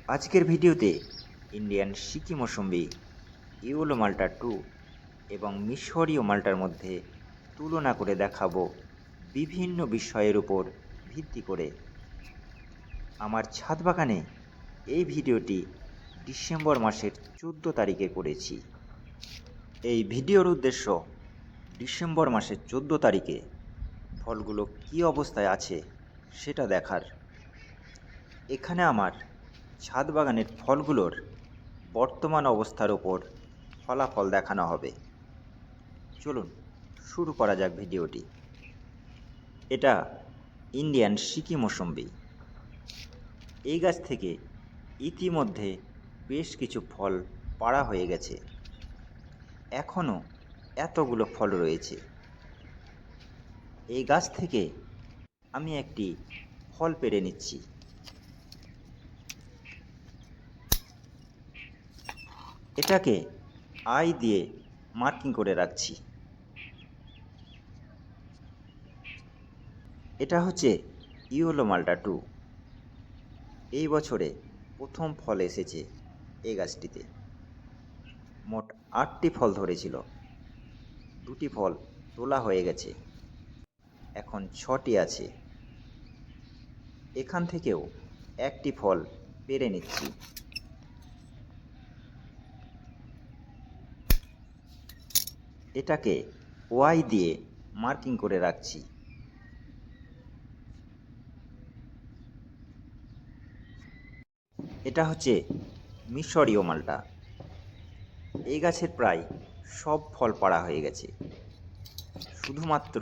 আজকের ভিডিওতে ইন্ডিয়ান সিকি মৌসুম্বি, ইয়েলো মাল্টা 2 এবং মিশরীয় মাল্টার মধ্যে তুলনা করে দেখাবো বিভিন্ন বিষয়ের উপর ভিত্তি করে। আমার ছাদ বাগানে এই ভিডিওটি ডিসেম্বর মাসের 14 তারিখে করেছি। এই ভিডিওর উদ্দেশ্য ডিসেম্বর মাসের 14 তারিখে ফলগুলো কী অবস্থায় আছে সেটা দেখার। এখানে আমার ছাদ বাগানের ফলগুলোর বর্তমান অবস্থার ওপর ফলাফল দেখানো হবে। চলুন শুরু করা যাক ভিডিওটি। এটা ইন্ডিয়ান সিকি মৌসুম্বি। এই গাছ থেকে ইতিমধ্যে বেশ কিছু ফল পাড়া হয়ে গেছে, এখনও এতগুলো ফল রয়েছে। এই গাছ থেকে আমি একটি ফল পেড়ে নিচ্ছি। এটাকে আই দিয়ে মার্কিং করে রাখছি। এটা হচ্ছে ইয়েলো মাল্টা 2। এই বছরে প্রথম ফল এসেছে এই গাছটিতে। মোট 8টি ফল ধরেছিল, 2টি ফল তোলা হয়ে গেছে, এখন 6টি আছে। এখান থেকেও একটি ফল পেড়ে নিচ্ছি। এটাকে ওয়াই দিয়ে মার্কিং করে রাখছি। এটা হচ্ছে মিশরীয় মাল্টা। এই গাছের প্রায় সব ফল পাড়া হয়ে গেছে, শুধুমাত্র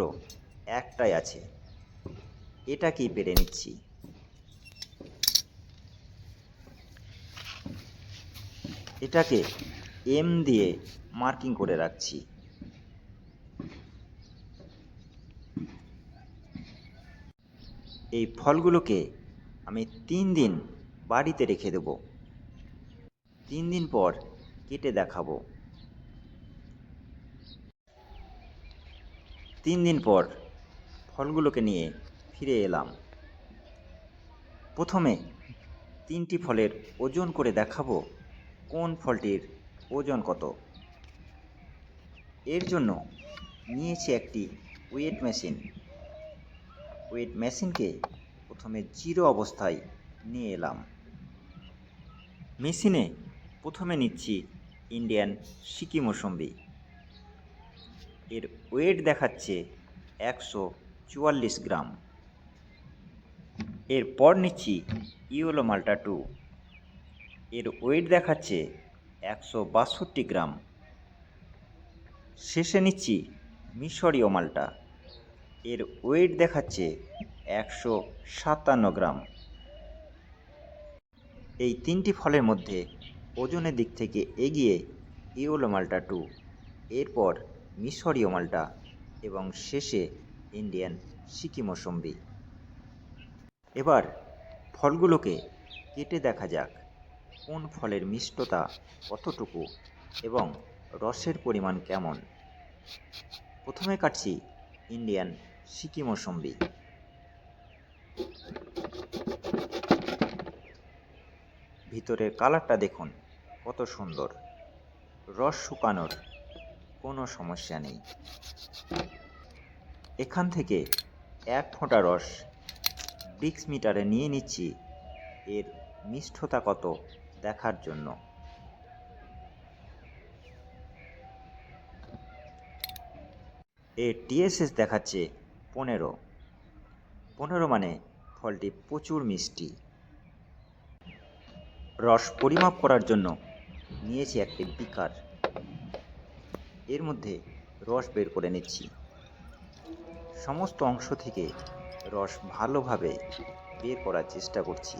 একটাই আছে, এটাকেই পেড়ে নিচ্ছি। এটাকে এম দিয়ে মার্কিং করে রাখছি। এই ফলগুলোকে আমি 3 দিন বাড়িতে রেখে দেব। 3 দিন পর কেটে দেখাবো। 3 দিন পর ফলগুলোকে নিয়ে ফিরে এলাম। প্রথমে 3টি ফলের ওজন করে দেখাবো কোন ফলটির ওজন কত। এর জন্য নিয়েছি একটি ওয়েট মেশিন। ওয়েট মেশিনকে প্রথমে 0 অবস্থায় নিয়ে এলাম। মেশিনে প্রথমে নিচ্ছি ইন্ডিয়ান সিকি মৌসুম্বি। এর ওয়েট দেখাচ্ছে 144 গ্রাম। এরপর নিচ্ছি ইয়েলো মাল্টা 2। এর ওয়েট দেখাচ্ছে 162 গ্রাম। শেষে নিচ্ছি মিশরীয় মাল্টা। এর ওয়েট দেখাচ্ছে 157 গ্রাম। এই 3টি ফলের মধ্যে ওজনের দিক থেকে এগিয়ে ইয়েলো মাল্টা 2, এরপর মিশরীয় মাল্টা এবং শেষে ইন্ডিয়ান সিকি মৌসুম্বি। এবার ফলগুলোকে কেটে দেখা যাক কোন ফলের মিষ্টতা কতটুকু এবং রসের পরিমাণ কেমন। প্রথমে কাটছি ইন্ডিয়ান সিকি মৌসুম্বি। ভিতরের কালারটা দেখুন কত সুন্দর। রস শুকানোর কোনো সমস্যা নেই। এখান থেকে 1 ফোঁটা রস ব্রিক্স মিটারে নিয়ে নিচ্ছি এর মিষ্টতা কত দেখার জন্য। এর টিএসএস দেখাচ্ছে 15 মানে ফলটি প্রচুর মিষ্টি। রস পরিমাপ করার জন্য নিয়েছি একটি বিকার। এর মধ্যে রস বের করে নিচ্ছি। সমস্ত অংশ থেকে রস ভালোভাবে বের করার চেষ্টা করছি।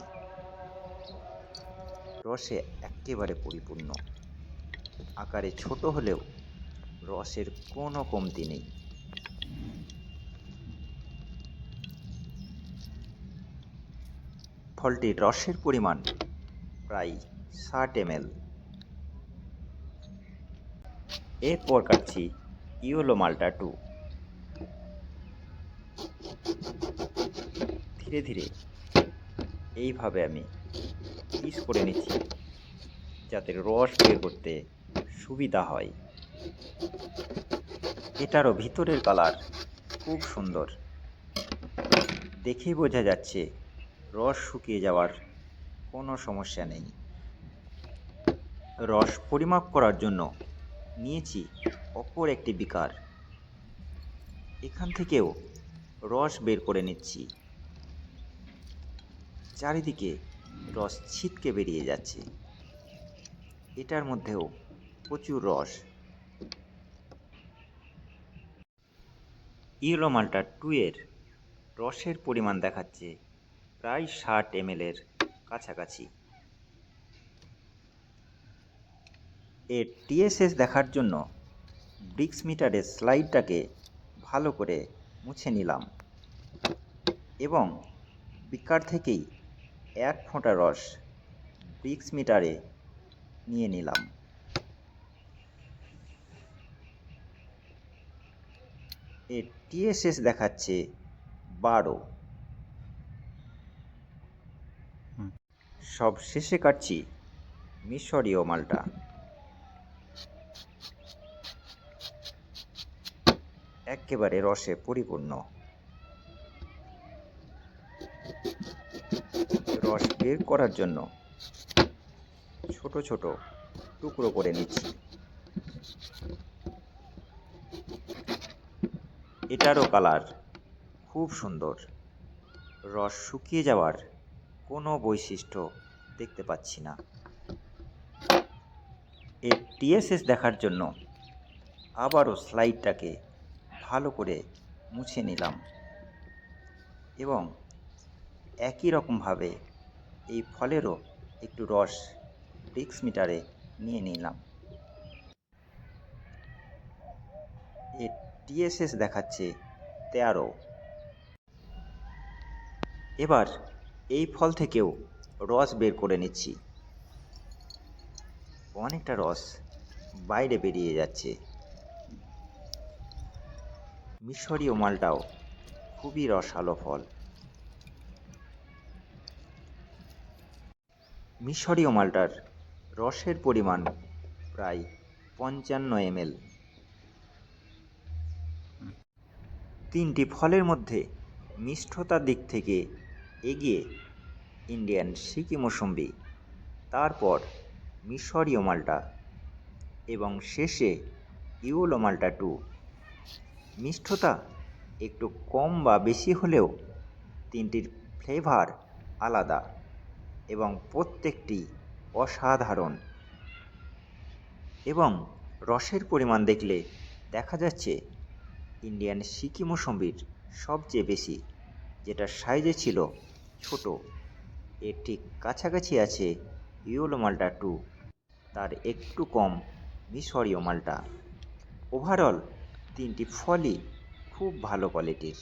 রসে একেবারে পরিপূর্ণ। আকারে ছোট হলেও রসের কোনো কমতি নেই। ফলটির রসের পরিমাণ প্রায় 60 ml। এরপর কাটছি ইয়েলো মাল্টা 2। ধীরে ধীরে এইভাবে আমি পিস করে নিচ্ছি যাতে রস বের করতে সুবিধা হয়। এটারও ভিতরের কালার খুব সুন্দর, দেখেই বোঝা যাচ্ছে রস শুকিয়ে যাওয়ার কোনো সমস্যা নেই। রস পরিমাপ করার জন্য নিয়েছি অপর একটি বিকার, এখান থেকেও রস বের করে নিচ্ছি। চারিদিকে রস ছিটকে বেরিয়ে যাচ্ছে, এটার মধ্যেও প্রচুর রস। ইয়েলো মাল্টা 2 এর রসের পরিমাণ দেখাচ্ছে প্রায় 60 ml এর কাছাকাছি। এর টিএসএস দেখার জন্য ব্রিক্স মিটারের স্লাইডটাকে ভালো করে মুছে নিলাম এবং বিকার থেকেই 1 ফোঁটা রস ব্রিক্স মিটারে নিয়ে নিলাম। এর টিএসএস দেখাচ্ছে 12। সব শেষে কাটছি মিশরীয় মালটা। একেবারে রসে পরিপূর্ণ, রস বের করার জন্য ছোট ছোট টুকরো করে নিচ্ছি। এটারও কালার খুব সুন্দর, রস শুকিয়ে যাওয়ার কোনো বৈশিষ্ট্য দেখতে পাচ্ছি না। এর টিএসএস দেখার জন্য আবারও স্লাইডটাকে ভালো করে মুছে নিলাম এবং একই রকমভাবে এই ফলেরও একটু রস ব্রিক্স মিটারে নিয়ে নিলাম। এর টিএসএস দেখাচ্ছে 13। এবার এই ফল থেকেও রস বের করে নিচ্ছি। অনেকটা রস বাইরে বেরিয়ে যাচ্ছে। মিশরীয় মালটাও খুবই রসালো ফল। মিশরীয় মালটার রসের পরিমাণ প্রায় 55 ml। তিনটি ফলের মধ্যে মিষ্টতার দিক থেকে এগিয়ে ইন্ডিয়ান সিকি মৌসুম্বি, তারপর মিশরীয় মালটা এবং শেষে ইয়েলো মালটা 2। মিষ্টতা একটু কম বা বেশি হলেও তিনটির ফ্লেভার আলাদা এবং প্রত্যেকটি অসাধারণ। এবং রসের পরিমাণ দেখলে দেখা যাচ্ছে ইন্ডিয়ান সিকি মৌসুম্বির সবচেয়ে বেশি, যেটা সাইজে ছিল ছোট। এর ঠিক কাছাকাছি আছে ইয়েলো মালটা 2, তার একটু কম মিশরীয় মালটা। ওভারঅল তিনটি ফলই খুব ভালো কোয়ালিটির।